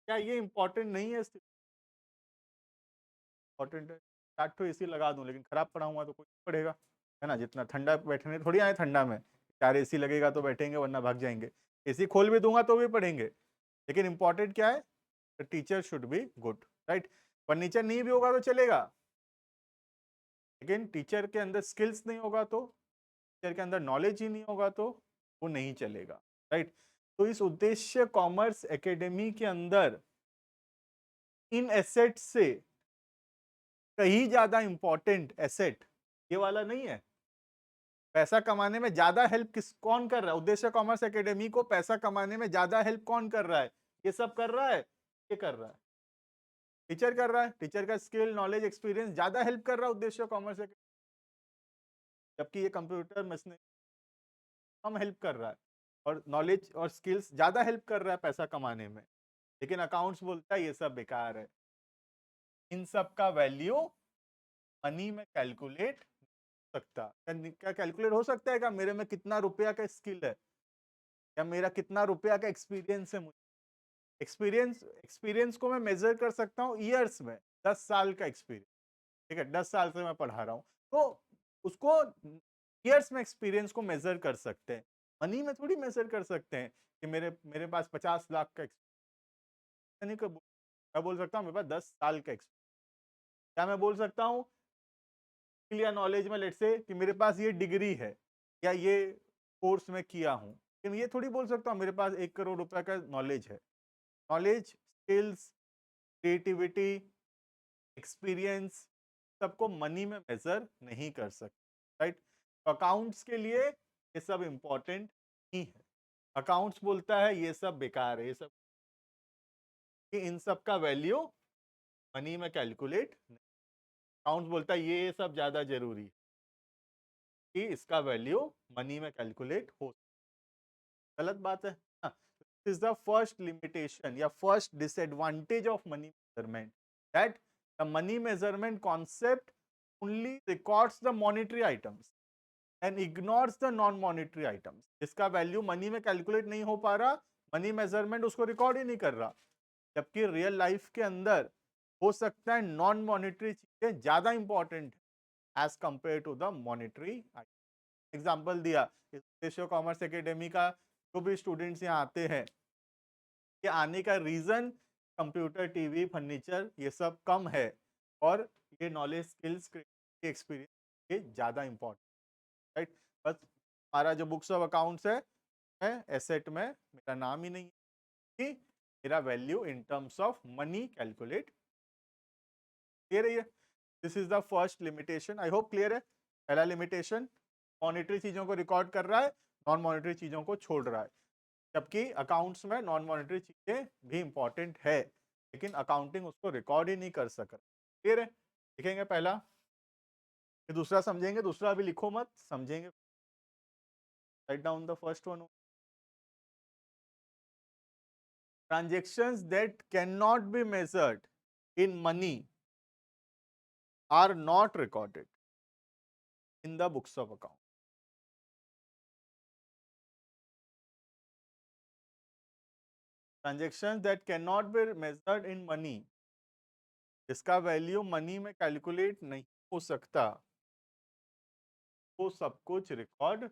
[SPEAKER 1] क्या ये इंपॉर्टेंट नहीं है? इंपॉर्टेंट है। 60 एसी लगा दूं लेकिन खराब पढ़ाऊंगा तो कोई नहीं पढ़ेगा, है ना। जितना ठंडा बैठने थोड़ी आए ठंडा में, 4 एसी लगेगा तो बैठेंगे वरना भाग जाएंगे। एसी खोल भी दूंगा तो भी पढ़ेंगे। लेकिन इंपॉर्टेंट क्या है? The teacher should be good, right. Furniture नहीं भी होगा तो चलेगा, लेकिन टीचर के अंदर स्किल्स नहीं होगा तो, टीचर के अंदर नॉलेज ही नहीं होगा तो वो नहीं चलेगा, राइट। तो इस उद्देश्य कॉमर्स एकेडमी के अंदर इन एसेट से कहीं ज्यादा इंपॉर्टेंट एसेट ये वाला नहीं है। पैसा कमाने में ज्यादा हेल्प किस कौन कर रहा है? उद्देश्य कॉमर्स एकेडमी को पैसा कमाने में ज्यादा हेल्प कौन कर रहा है? ये सब कर रहा है, ये कर रहा है, टीचर कर रहा है। टीचर का स्किल, नॉलेज, एक्सपीरियंस ज्यादा हेल्प कर रहा है उद्देश्य कॉमर्स एकेडमी, जबकि ये कंप्यूटर मशीन कम हेल्प कर रहा है, और नॉलेज और स्किल्स ज्यादा हेल्प कर रहा है पैसा कमाने में। लेकिन अकाउंट्स बोलता है ये सब बेकार है, इन सब का वैल्यू मनी में कैलकुलेट सकता। क्या कैलकुलेट हो सकता है? क्या मेरे में कितना रुपया का स्किल है, या मेरा कितना रुपया का एक्सपीरियंस है? मुझे एक्सपीरियंस को मैं मेजर कर सकता हूँ ईयर्स में, 10 साल का एक्सपीरियंस, ठीक है, 10 साल से मैं पढ़ा रहा हूँ, तो उसको ईयर्स में एक्सपीरियंस को मेजर कर सकते हैं। मनी में थोड़ी मेजर कर सकते हैं कि मेरे मेरे पास 50 लाख का एक्सपीरियंस नहीं। मैं बोल सकता हूँ मेरे पास 10 साल का एक्सपीरियंस। क्या मैं बोल सकता हूँ या नॉलेज में, लेट से कि मेरे पास ये डिग्री है या ये कोर्स में किया हूँ, लेकिन ये थोड़ी बोल सकता हूँ मेरे पास 1 करोड़ रुपए का नॉलेज है। नॉलेज, स्किल्स, क्रिएटिविटी, एक्सपीरियंस, सबको मनी में मेजर नहीं कर सकते, राइट। अकाउंट्स के लिए ये सब इंपॉर्टेंट नहीं है। अकाउंट्स बोलता है ये सब बेकार है, ये सब, कि इन सब का वैल्यू मनी में कैलकुलेट नहीं। अकाउंट्स बोलता है ये सब ज्यादा जरूरी है कि इसका वैल्यू मनी में कैलकुलेट हो। गलत बात है ना। This is the first limitation या first disadvantage of money measurement, that the money measurement concept only records the monetary items and ignores the non monetary items. जिसका वैल्यू मनी में calculate नहीं हो पा रहा, मनी मेजरमेंट उसको record ही नहीं कर रहा। जबकि रियल लाइफ के अंदर हो सकता है नॉन मॉनेटरी चीजें ज्यादा important as compare to the monetary item. Example दिया, एशियो कॉमर्स एकेडमी का जो भी स्टूडेंट्स यहाँ आते हैं, ये आने का रीजन कंप्यूटर, टीवी, फर्नीचर ये सब कम है, और ये नॉलेज, स्किल्स, एक्सपीरियंस ये ज्यादा इंपॉर्टेंट, राइट। बस हमारा जो बुक्स ऑफ अकाउंट्स है एसेट में मेरा नाम ही नहीं है कि मेरा value in terms of money calculate. Clear है ये? This is the first limitation. I hope clear है। पहला लिमिटेशन, मॉनेटरी चीजों को रिकॉर्ड कर रहा है, नॉन मॉनेटरी चीजों को छोड़ रहा है। जबकि अकाउंट्स में नॉन मॉनेटरी चीजें भी इंपॉर्टेंट है, लेकिन अकाउंटिंग उसको रिकॉर्ड ही नहीं कर सक रहा। क्लियर है? लिखेंगे पहला, फिर दूसरा समझेंगे, दूसरा अभी लिखो मत, समझेंगे। Write down the first one. Transactions that cannot be measured in money are not recorded in the books of account. Transactions that cannot be measured in money, जिसका वैल्यू मनी में कैलकुलेट नहीं हो सकता, वो सब कुछ रिकॉर्ड।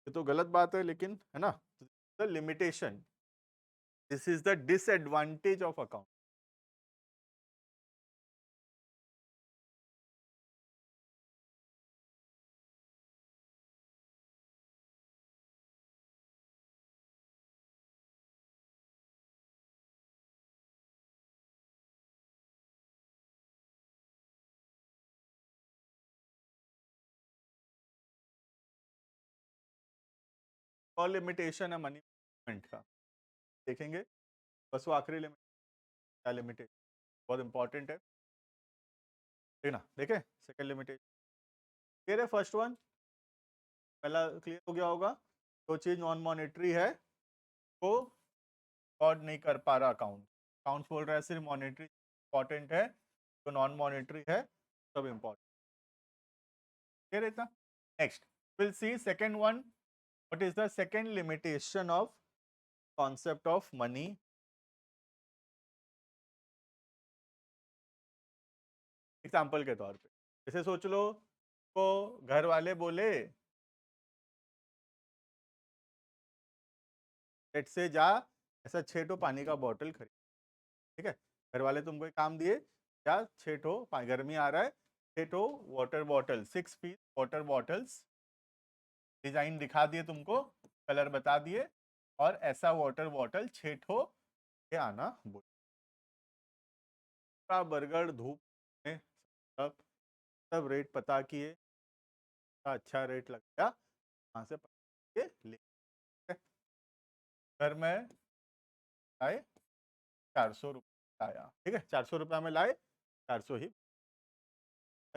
[SPEAKER 1] ये तो गलत बात है लेकिन, है ना। The limitation, this is the disadvantage of account. और लिमिटेशन है मनी मैनेजमेंट का, देखेंगे बस वो आखिरी लिमिट क्या लिमिटेशन बहुत इंपॉर्टेंट है, ठीक ना। देखें सेकंड लिमिटेशन क्लियर है, फर्स्ट वन पहला क्लियर हो गया होगा। जो चीज नॉन मॉनेटरी है वो रिकॉर्ड नहीं कर पा रहा अकाउंट, अकाउंट्स बोल रहा है सिर्फ मॉनेटरी इंपॉर्टेंट है, जो नॉन मॉनेटरी है सब इंपॉर्टेंट, क्लियर है इतना। Next will see second one, what is the second limitation of concept of money. Example के तौर पे जैसे सोच लो को घर वाले बोले लेट से जा ऐसा 6 पानी का बॉटल खरीद, ठीक है, घर वाले तुमको एक काम दिए, क्या 6 गर्मी आ रहा है, 6 water bottle 6 piece water bottles design दिखा दिए तुमको, कलर बता दिए, और ऐसा वाटर बॉटल 6 के आना बोल। बरगढ़ धूप में सब सब रेट पता किए, अच्छा रेट लग गया, वहां से के ले घर में आए, 400 रुपये आया, ठीक है, 400 रुपया में लाए, 400 ही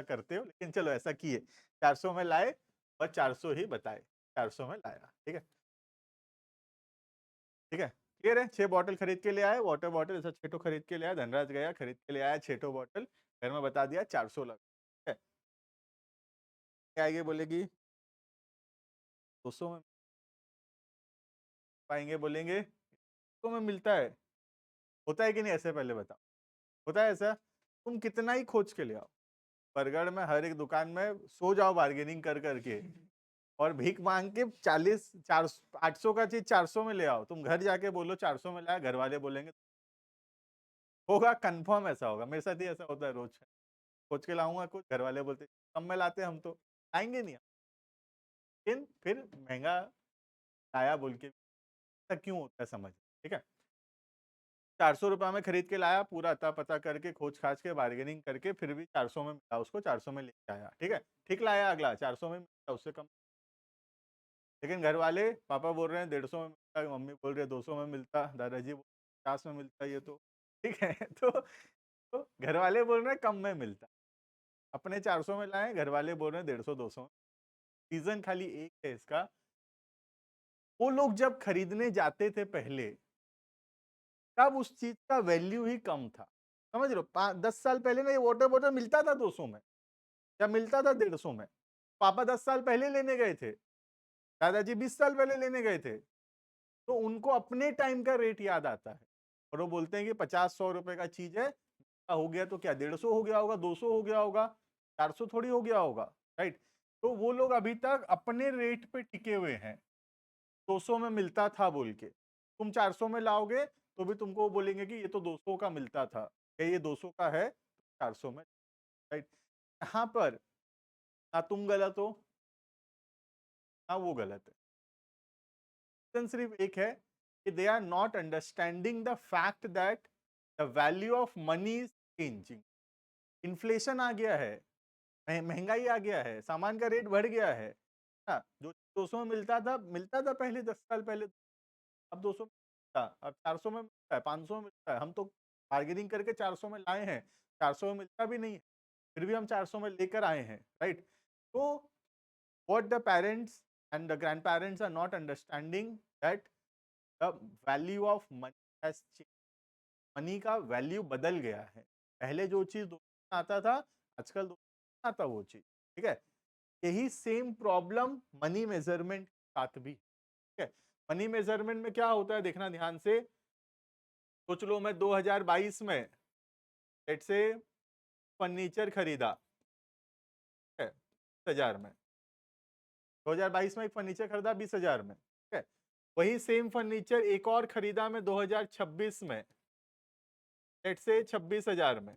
[SPEAKER 1] करते हो लेकिन चलो ऐसा किए, 400 में लाए और 400 ही बताए, 400 में लाया, ठीक है, ठीक है क्लियर है। 6 बॉटल खरीद के ले आए, वाटर बॉटल ऐसा 6 खरीद के ले आया, धनराज गया खरीद के ले आया 6 बॉटल, घर में बता दिया 400 लगा, ठीक है, क्या आएगी बोलेगी 200 में पाएंगे, बोलेंगे 200 में मिलता है, होता है कि नहीं ऐसे, पहले बताओ होता है ऐसा, तुम कितना ही खोज के ले आओ, बरगढ़ में हर एक दुकान में सो जाओ बार्गेनिंग कर करके, और भीख मांग के 800 का चीज 400 में ले आओ, तुम घर जाके बोलो 400 में लाया, घर वाले बोलेंगे, होगा कंफर्म ऐसा होगा, मेरे साथ ही ऐसा होता है रोज, सोच के लाऊंगा कुछ, घर वाले बोलते कम में लाते हम तो आएंगे नहीं, लेकिन फिर महंगा लाया बोल के, ऐसा क्यों होता है समझ, ठीक है, 400 रुपया में खरीद के लाया, पूरा अता पता करके खोज खाज के बार्गेनिंग करके, फिर भी 400 में मिला उसको, 400 में लेके आया, ठीक है, ठीक लाया, अगला 400 में मिला, उससे कम, लेकिन घर वाले पापा बोल रहे हैं 150 में मिलता है, मम्मी बोल रही है 200 में मिलता, दादाजी 50 में मिलता है, ये तो ठीक है तो घर वाले बोल रहे हैं कम में मिलता, अपने 400 में लाए, घर वाले बोल रहे हैं 150 200 में। रीजन खाली एक है इसका, वो लोग जब खरीदने जाते थे पहले, तब उस चीज का वैल्यू ही कम था, समझ लो 10 साल पहले ना ये वाटर बॉटल मिलता था 200 में या मिलता था 150 में, पापा 10 साल पहले लेने गए थे, दादाजी 20 साल पहले लेने गए थे, तो उनको अपने टाइम का रेट याद आता है, और वो बोलते हैं कि 50-100 रुपए का चीज है, हो गया तो क्या 150 हो गया होगा, 200 हो गया होगा, 400 थोड़ी हो गया होगा, राइट। तो वो लोग अभी तक अपने रेट पे टिके हुए हैं, 200 में मिलता था बोल के, तुम 400 में लाओगे तो भी तुमको वो बोलेंगे कि ये तो 200 का मिलता था, क्या ये 200 का है 400 में, राइट। यहाँ पर ना तुम गलत हो ना वो गलत है, रीजन सिर्फ एक है कि they are not understanding the fact that the value of money is changing, inflation आ गया है, महंगाई आ गया है, सामान का रेट बढ़ गया है ना, जो 200 में मिलता था पहले 10 साल पहले, अब 200 में मिलता, अब 400 में मिलता है, 500 में मिलता है, हम तो बार्गेनिंग करके 400 में लाए हैं, 400 में मिलता भी नहीं है, फिर भी हम 400 में लेकर आए हैं, राइट। तो what the parents and the grandparents are not understanding that the value of money has changed, money का वैल्यू बदल गया है, पहले जो चीज 200 में आता था आजकल 200 में आता वो चीज, ठीक है, यही सेम प्रॉब्लम मनी मेजरमेंट के साथ भी, ठीक है। मनी मेजरमेंट में क्या होता है देखना ध्यान से, सोच लो मैं 2022 में लेट से फर्नीचर खरीदा, ठीक है, 20,000 में, 2022 में एक फर्नीचर खरीदा 20,000 में, ठीक है, वही सेम फर्नीचर एक और खरीदा मैं 2026 में, लेट से 26,000 में,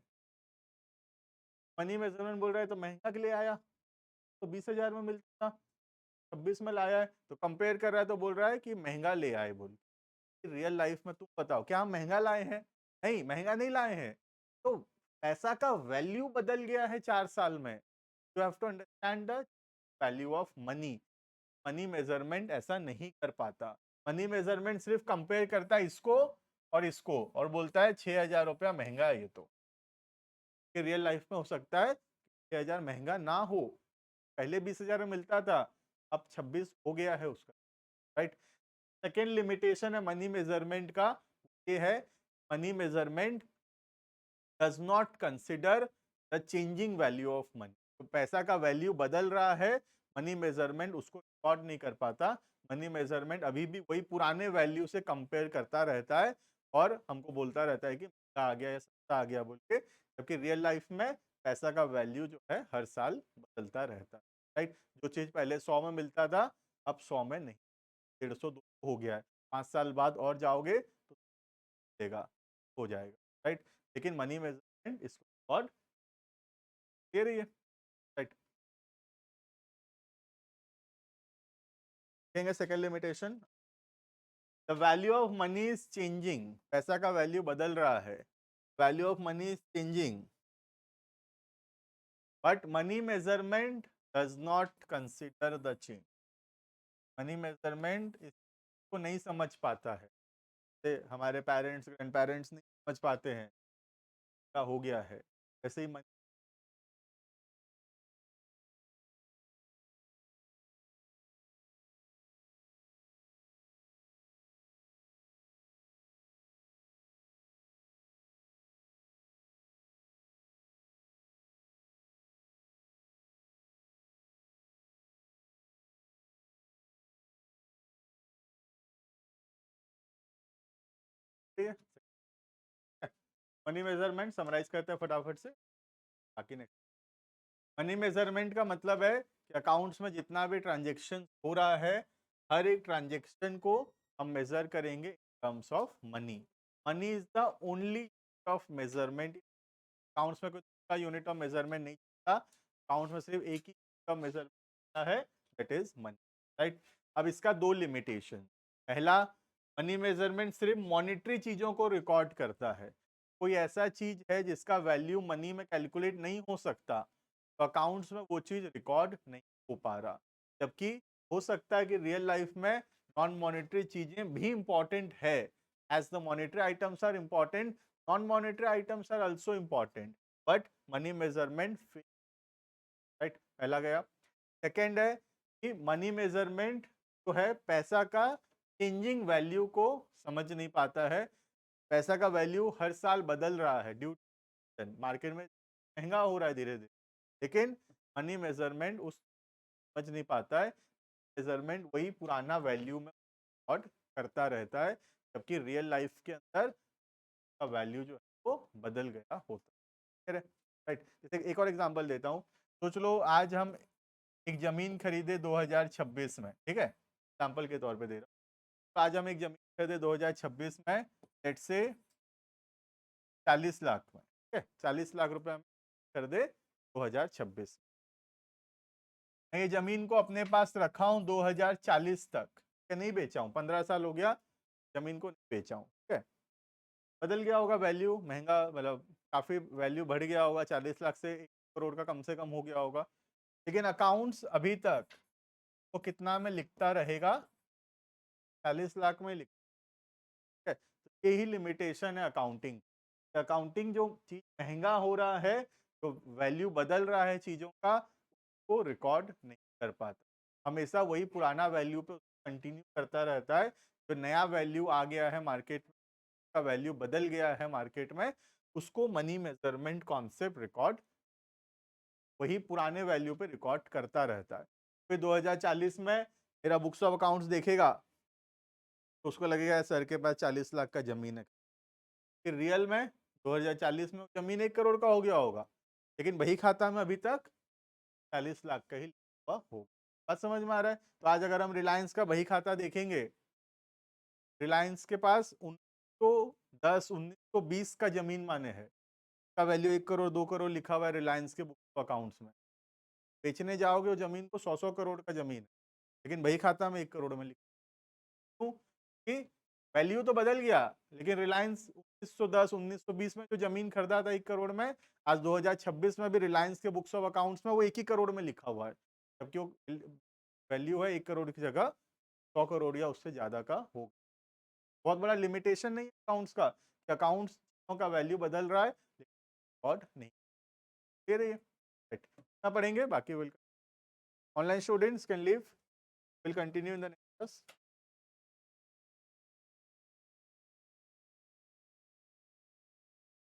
[SPEAKER 1] मनी मेजरमेंट बोल रहा है तो महंगा के लिए आया, तो 20,000 में मिलता, 26 में लाया है तो कंपेयर कर रहा है तो बोल रहा है कि महंगा ले आए, बोल रियल लाइफ में तुम बताओ क्या हम महंगा लाए हैं, नहीं महंगा नहीं लाए हैं, तो पैसा का वैल्यू बदल गया है 4 साल में, you have to understand the value of money, money measurement ऐसा नहीं कर पाता। मनी मेजरमेंट सिर्फ कंपेयर करता है इसको और बोलता है 6,000 रुपया महंगा है ये तो। कि रियल लाइफ में हो सकता है 6,000 महंगा ना हो, पहले 20,000 में मिलता था, अब 26 हो गया है उसका, राइट। सेकेंड लिमिटेशन है मनी मेजरमेंट का, ये है money measurement does not consider the changing value of money. तो पैसा का वैल्यू बदल रहा है, मनी मेजरमेंट उसको रिकॉर्ड नहीं कर पाता। मनी मेजरमेंट अभी भी वही पुराने वैल्यू से कंपेयर करता रहता है और हमको बोलता रहता है कि महंगा आ गया या सस्ता आ गया बोल के, जबकि रियल लाइफ में पैसा का वैल्यू जो है हर साल बदलता रहता है, राइट। जो चीज पहले 100 में मिलता था, अब 100 में नहीं, 150 200 हो गया है। 5 साल बाद और जाओगे तो देगा, हो जाएगा, राइट। लेकिन मनी मेजरमेंट इसको रिकॉर्ड दे रही है, राइट। देखेंगे second limitation, the value of money is changing, पैसा का वैल्यू बदल रहा है, value of money is changing, but money measurement does not consider the change. Money measurement इसको नहीं समझ पाता है, जैसे हमारे पेरेंट्स ग्रैंड पेरेंट्स नहीं समझ पाते हैं क्या हो गया है, वैसे ही मनी। मनी मेजरमेंट समराइज करते हैं फटाफट से, बाकी नहीं। मनी मेजरमेंट का मतलब है कि अकाउंट्स में जितना भी ट्रांजेक्शन हो रहा है, हर एक ट्रांजेक्शन को हम मेजर करेंगे in terms of money. Money is the only of measurement. Accounts में कोई दूसरा यूनिट ऑफ मेजरमेंट नहीं चलता, अकाउंट्स में सिर्फ एक ही का मेजरमेंट है, दैट इज मनी, राइट। अब इसका दो लिमिटेशन, पहला, मनी मेजरमेंट सिर्फ मॉनेटरी चीजों को रिकॉर्ड करता है। कोई ऐसा चीज है जिसका वैल्यू मनी में कैलकुलेट नहीं हो सकता, तो अकाउंट्स में वो चीज रिकॉर्ड नहीं हो पा रहा। जबकि हो सकता है कि रियल लाइफ में नॉन मॉनेटरी चीजें भी इंपॉर्टेंट है, as the monetary items are important, non monetary items are also important, but money measurement, right, पहला गया। सेकेंड है कि मनी मेजरमेंट जो है पैसा का चेंजिंग वैल्यू को समझ नहीं पाता है। पैसा का वैल्यू हर साल बदल रहा है ड्यू मार्केट में महंगा हो रहा है धीरे धीरे, लेकिन मनी मेजरमेंट उस समझ नहीं पाता है। मेजरमेंट वही पुराना वैल्यू में रिकॉर्ड करता रहता है, जबकि रियल लाइफ के अंदर का वैल्यू जो है वो बदल गया होता है, राइट। जैसे एक और एग्जांपल देता हूँ, सोच लो आज हम एक जमीन खरीदे 2026 में, ठीक है, एग्जांपल के तौर पे दे रहा हूँ। तो आज हम एक जमीन खरीदे 2026 में, लेट से 40 लाख में, ठीक है, 40 लाख रुपए हम खरीदे 2026। मैं ये जमीन को अपने पास रखा हूँ 2040 तक, नहीं बेचा हूँ, 15 साल हो गया जमीन को नहीं बेचा हूँ, ठीक है। बदल गया होगा वैल्यू, महंगा मतलब काफी वैल्यू बढ़ गया होगा, 40 लाख से 1 करोड़ का कम से कम हो गया होगा, लेकिन अकाउंट्स अभी तक वो कितना में लिखता रहेगा, 40 लाख में लिखता है। तो यही लिमिटेशन है अकाउंटिंग। अकाउंटिंग जो चीज महंगा हो रहा है, तो वैल्यू बदल रहा है चीजों का, वो रिकॉर्ड नहीं कर पाता, हमेशा वही पुराना वैल्यू पे कंटिन्यू करता रहता है। जो नया वैल्यू आ गया है मार्केट का, वैल्यू बदल गया है मार्केट में, उसको मनी मेजरमेंट कॉन्सेप्ट रिकॉर्ड वही पुराने वैल्यू पे रिकॉर्ड करता रहता है। फिर 2040 में मेरा बुक्स ऑफ अकाउंट्स देखेगा तो उसको लगेगा सर के पास 40 लाख का जमीन है। फिर रियल में 2040 में जमीन 1 करोड़ का हो गया होगा, लेकिन वही खाता में अभी तक 40 लाख का ही लिखा हुआ होगा। बात समझ में आ रहा है? तो आज अगर हम रिलायंस का वही खाता देखेंगे, रिलायंस के पास 1910 1920 का जमीन माने है, का वैल्यू 1 करोड़ 2 करोड़ लिखा हुआ है रिलायंस के बुक अकाउंट्स में। बेचने जाओगे वो जमीन को 100 करोड़ का जमीन है, लेकिन वही खाता में 1 करोड़ में लिखा। क्यों? कि वैल्यू तो बदल गया, लेकिन रिलायंस 1910 1920 में जो जमीन खरीदा था 1 करोड़ में, आज 2026 में भी रिलायंस के बुक्स ऑफ अकाउंट्स में वो 1 ही करोड़ में लिखा हुआ है, जबकि वो वैल्यू है 1 करोड़ की जगह 100 करोड़ या उससे ज्यादा का होगा। बहुत बड़ा लिमिटेशन नहीं है अकाउंट्स का, अकाउंट्स का वैल्यू बदल रहा है रिकॉर्ड नहीं दे रही है। कितना पढ़ेंगे बाकी will online students can leave, will continue in the next class.